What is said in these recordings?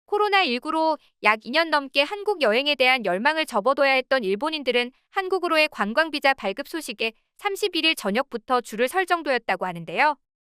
코로나19로 약 2년 넘게 한국 여행에 대한 열망을 접어둬야 했던 일본인들은 한국으로의 관광비자 발급 소식에 31일 저녁부터 줄을 설 정도였다고 하는데요.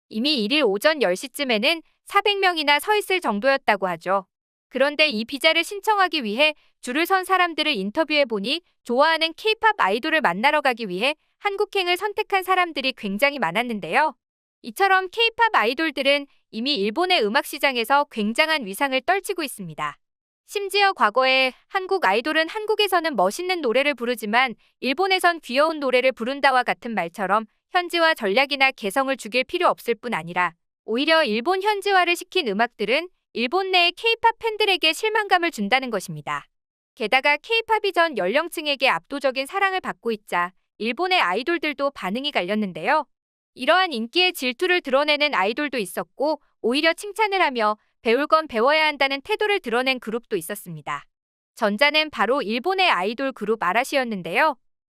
이미 1일 오전 10시쯤에는 400명이나 서 있을 정도였다고 하죠. 그런데 이 비자를 신청하기 위해 줄을 선 사람들을 인터뷰해보니 좋아하는 K-팝 아이돌을 만나러 가기 위해 한국행을 선택한 사람들이 굉장히 많았는데요. 이처럼 K-팝 아이돌들은 이미 일본의 음악 시장에서 굉장한 위상을 떨치고 있습니다. 심지어 과거에 한국 아이돌은 한국에서는 멋있는 노래를 부르지만 일본에선 귀여운 노래를 부른다와 같은 말처럼 현지화 전략이나 개성을 죽일 필요 없을 뿐 아니라 오히려 일본 현지화를 시킨 음악들은 일본 내의 K-팝 팬들에게 실망감을 준다는 것입니다. 게다가 K-팝이 전 연령층에게 압도적인 사랑을 받고 있자 일본의 아이돌들도 반응이 갈렸는데요. 이러한 인기의 질투를 드러내는 아이돌도 있었고 오히려 칭찬을 하며 배울 건 배워야 한다는 태도를 드러낸 그룹도 있었습니다. 전자는 바로 일본의 아이돌 그룹 아라시였는데요.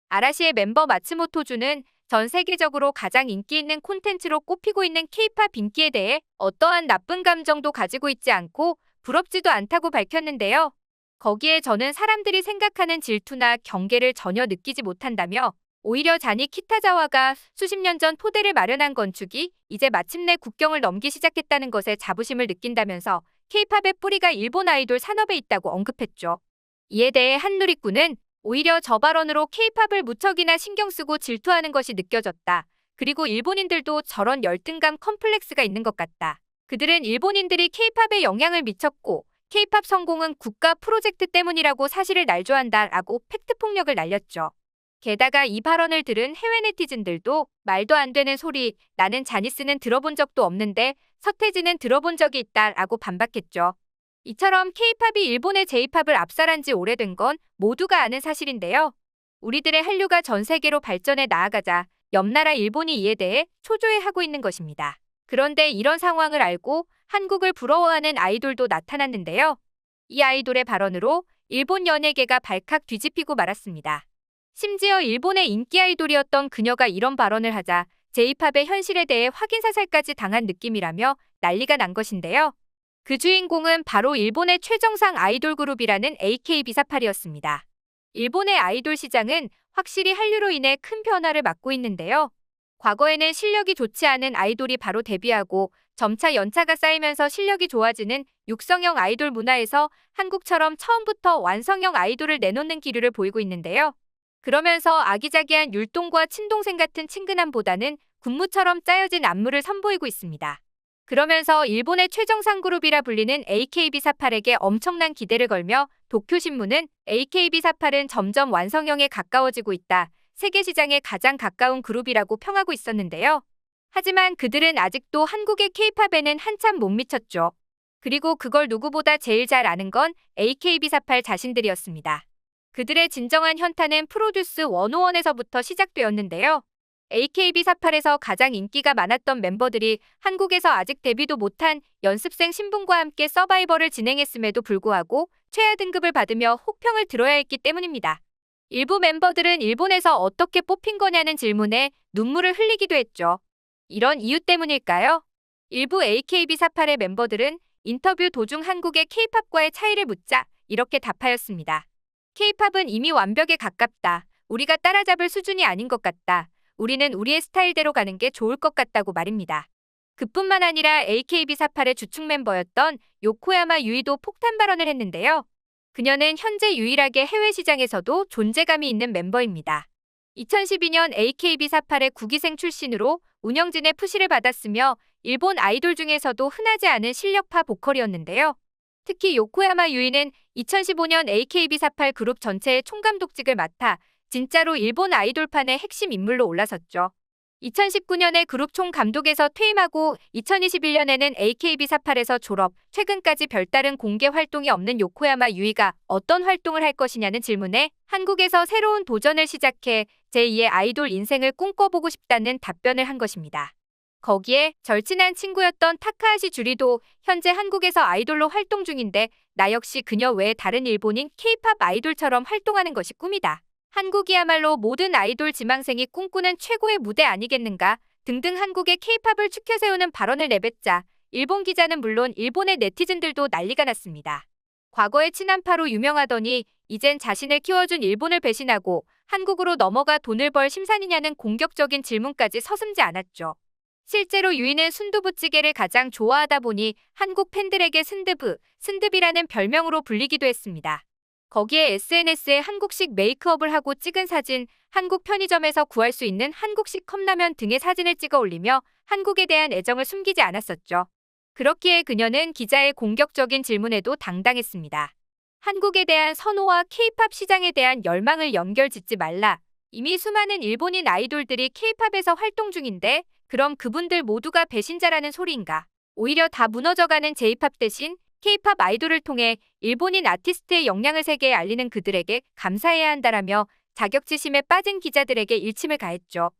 아라시의 멤버 마츠모토주는 전 세계적으로 가장 인기 있는 콘텐츠로 꼽히고 있는 K-팝 인기에 대해 어떠한 나쁜 감정도 가지고 있지 않고 부럽지도 않다고 밝혔는데요. 거기에 저는 사람들이 생각하는 질투나 경계를 전혀 느끼지 못한다며 오히려 자니 키타자와가 수십 년 전 토대를 마련한 건축이 이제 마침내 국경을 넘기 시작했다는 것에 자부심을 느낀다면서 K-팝의 뿌리가 일본 아이돌 산업에 있다고 언급했죠. 이에 대해 한누리꾼은 오히려 저 발언으로 K-팝을 무척이나 신경 쓰고 질투하는 것이 느껴졌다. 그리고 일본인들도 저런 열등감 컴플렉스가 있는 것 같다. 그들은 일본인들이 K-팝에 영향을 미쳤고 K-팝 성공은 국가 프로젝트 때문이라고 사실을 날조한다라고 팩트폭력을 날렸죠. 게다가 이 발언을 들은 해외 네티즌들도 말도 안 되는 소리, 나는 자니스는 들어본 적도 없는데 서태지는 들어본 적이 있다라고 반박했죠. 이처럼 K-팝이 일본의 J-팝을 압살한 지 오래된 건 모두가 아는 사실인데요. 우리들의 한류가 전 세계로 발전해 나아가자 옆나라 일본이 이에 대해 초조해하고 있는 것입니다. 그런데 이런 상황을 알고 한국을 부러워하는 아이돌도 나타났는데요. 이 아이돌의 발언으로 일본 연예계가 발칵 뒤집히고 말았습니다. 심지어 일본의 인기 아이돌이었던 그녀가 이런 발언을 하자 J-팝의 현실에 대해 확인사살까지 당한 느낌이라며 난리가 난 것인데요. 그 주인공은 바로 일본의 최정상 아이돌 그룹이라는 AKB48이었습니다. 일본의 아이돌 시장은 확실히 한류로 인해 큰 변화를 맞고 있는데요. 과거에는 실력이 좋지 않은 아이돌이 바로 데뷔하고 점차 연차가 쌓이면서 실력이 좋아지는 육성형 아이돌 문화에서 한국처럼 처음부터 완성형 아이돌을 내놓는 기류를 보이고 있는데요. 그러면서 아기자기한 율동과 친동생 같은 친근함보다는 군무처럼 짜여진 안무를 선보이고 있습니다. 그러면서 일본의 최정상 그룹이라 불리는 AKB48에게 엄청난 기대를 걸며 도쿄신문은 AKB48은 점점 완성형에 가까워지고 있다. 세계 시장에 가장 가까운 그룹이라고 평하고 있었는데요. 하지만 그들은 아직도 한국의 K-팝에는 한참 못 미쳤죠. 그리고 그걸 누구보다 제일 잘 아는 건 AKB48 자신들이었습니다. 그들의 진정한 현타는 프로듀스 101에서부터 시작되었는데요. AKB48에서 가장 인기가 많았던 멤버들이 한국에서 아직 데뷔도 못한 연습생 신분과 함께 서바이벌을 진행했음에도 불구하고 최하 등급을 받으며 혹평을 들어야 했기 때문입니다. 일부 멤버들은 일본에서 어떻게 뽑힌 거냐는 질문에 눈물을 흘리기도 했죠. 이런 이유 때문일까요? 일부 AKB48의 멤버들은 인터뷰 도중 한국의 K-팝과의 차이를 묻자 이렇게 답하였습니다. K-팝은 이미 완벽에 가깝다. 우리가 따라잡을 수준이 아닌 것 같다. 우리는 우리의 스타일대로 가는 게 좋을 것 같다고 말입니다. 그뿐만 아니라 AKB48의 주축 멤버였던 요코야마 유이도 폭탄 발언을 했는데요. 그녀는 현재 유일하게 해외 시장에서도 존재감이 있는 멤버입니다. 2012년 AKB48의 9기생 출신으로 운영진의 푸시를 받았으며 일본 아이돌 중에서도 흔하지 않은 실력파 보컬이었는데요. 특히 요코야마 유이는 2015년 AKB48 그룹 전체의 총감독직을 맡아 진짜로 일본 아이돌판의 핵심 인물로 올라섰죠. 2019년에 그룹 총감독에서 퇴임하고 2021년에는 AKB48에서 졸업, 최근까지 별다른 공개 활동이 없는 요코야마 유이가 어떤 활동을 할 것이냐는 질문에 한국에서 새로운 도전을 시작해 제2의 아이돌 인생을 꿈꿔보고 싶다는 답변을 한 것입니다. 거기에 절친한 친구였던 타카하시 주리도 현재 한국에서 아이돌로 활동 중인데 나 역시 그녀 외에 다른 일본인 K-팝 아이돌처럼 활동하는 것이 꿈이다. 한국이야말로 모든 아이돌 지망생이 꿈꾸는 최고의 무대 아니겠는가 등등 한국의 K-팝을 추켜 세우는 발언을 내뱉자 일본 기자는 물론 일본의 네티즌들도 난리가 났습니다. 과거에 친한파로 유명하더니 이젠 자신을 키워준 일본을 배신하고 한국으로 넘어가 돈을 벌 심산이냐는 공격적인 질문까지 서슴지 않았죠. 실제로 유이는 순두부찌개를 가장 좋아하다 보니 한국 팬들에게 순드비라는 별명으로 불리기도 했습니다. 거기에 SNS에 한국식 메이크업을 하고 찍은 사진, 한국 편의점에서 구할 수 있는 한국식 컵라면 등의 사진을 찍어 올리며 한국에 대한 애정을 숨기지 않았었죠. 그렇기에 그녀는 기자의 공격적인 질문에도 당당했습니다. 한국에 대한 선호와 K-팝 시장에 대한 열망을 연결짓지 말라. 이미 수많은 일본인 아이돌들이 K-팝에서 활동 중인데 그럼 그분들 모두가 배신자라는 소리인가? 오히려 다 무너져가는 J-팝 대신 K-팝 아이돌을 통해 일본인 아티스트의 역량을 세계에 알리는 그들에게 감사해야 한다라며 자격지심에 빠진 기자들에게 일침을 가했죠.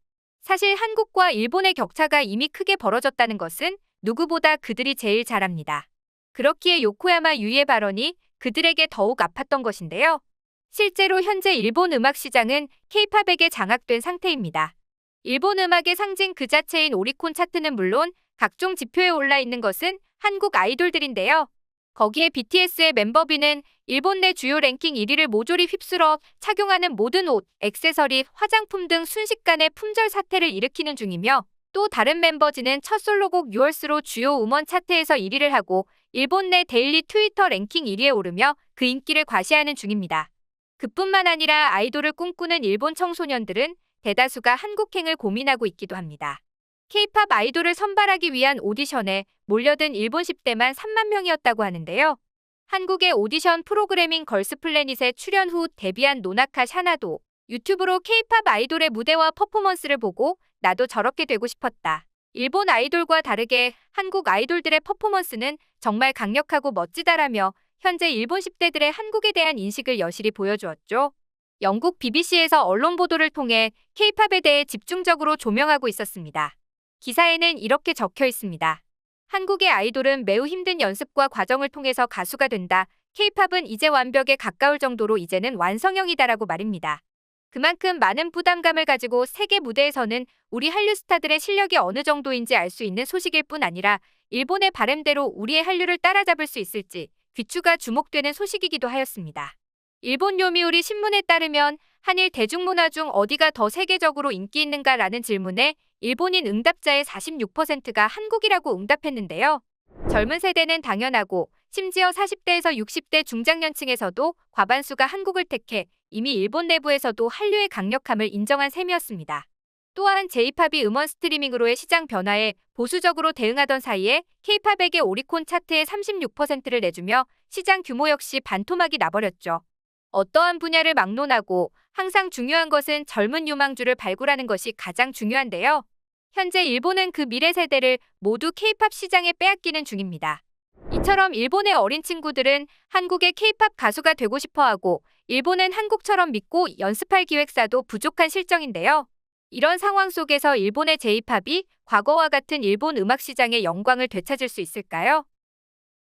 사실 한국과 일본의 격차가 이미 크게 벌어졌다는 것은 누구보다 그들이 제일 잘 압니다. 그렇기에 요코야마 유이의 발언이 그들에게 더욱 아팠던 것인데요. 실제로 현재 일본 음악 시장은 K-팝에게 장악된 상태입니다. 일본 음악의 상징 그 자체인 오리콘 차트는 물론 각종 지표에 올라 있는 것은 한국 아이돌들인데요. 거기에 BTS의 멤버 B는 일본 내 주요 랭킹 1위를 모조리 휩쓸어 착용하는 모든 옷, 액세서리, 화장품 등 순식간에 품절 사태를 일으키는 중이며 또 다른 멤버 G는 첫 솔로곡 유얼스로 주요 음원 차트에서 1위를 하고 일본 내 데일리 트위터 랭킹 1위에 오르며 그 인기를 과시하는 중입니다. 그뿐만 아니라 아이돌을 꿈꾸는 일본 청소년들은 대다수가 한국행을 고민하고 있기도 합니다. K-팝 아이돌을 선발하기 위한 오디션에 몰려든 일본 10대만 3만 명이었다고 하는데요. 한국의 오디션 프로그램인 걸스플래닛에 출연 후 데뷔한 노나카 샤나도 유튜브로 K-팝 아이돌의 무대와 퍼포먼스를 보고 나도 저렇게 되고 싶었다. 일본 아이돌과 다르게 한국 아이돌들의 퍼포먼스는 정말 강력하고 멋지다라며 현재 일본 10대들의 한국에 대한 인식을 여실히 보여주었죠. 영국 BBC에서 언론 보도를 통해 K-팝에 대해 집중적으로 조명하고 있었습니다. 기사에는 이렇게 적혀 있습니다. 한국의 아이돌은 매우 힘든 연습과 과정을 통해서 가수가 된다. K-팝은 이제 완벽에 가까울 정도로 이제는 완성형이다라고 말입니다. 그만큼 많은 부담감을 가지고 세계 무대에서는 우리 한류 스타들의 실력이 어느 정도인지 알 수 있는 소식일 뿐 아니라 일본의 바램대로 우리의 한류를 따라잡을 수 있을지 귀추가 주목되는 소식이기도 하였습니다. 일본 요미우리 신문에 따르면 한일 대중문화 중 어디가 더 세계적으로 인기 있는가라는 질문에 일본인 응답자의 46%가 한국이라고 응답했는데요. 젊은 세대는 당연하고 심지어 40대에서 60대 중장년층에서도 과반수가 한국을 택해 이미 일본 내부에서도 한류의 강력함을 인정한 셈이었습니다. 또한 J-팝이 음원 스트리밍으로의 시장 변화에 보수적으로 대응하던 사이에 K-팝에게 오리콘 차트의 36%를 내주며 시장 규모 역시 반토막이 나버렸죠. 어떠한 분야를 막론하고 항상 중요한 것은 젊은 유망주를 발굴하는 것이 가장 중요한데요. 현재 일본은 그 미래 세대를 모두 K-팝 시장에 빼앗기는 중입니다. 이처럼 일본의 어린 친구들은 한국의 K-팝 가수가 되고 싶어하고 일본은 한국처럼 믿고 연습할 기획사도 부족한 실정인데요. 이런 상황 속에서 일본의 J-팝이 과거와 같은 일본 음악 시장의 영광을 되찾을 수 있을까요?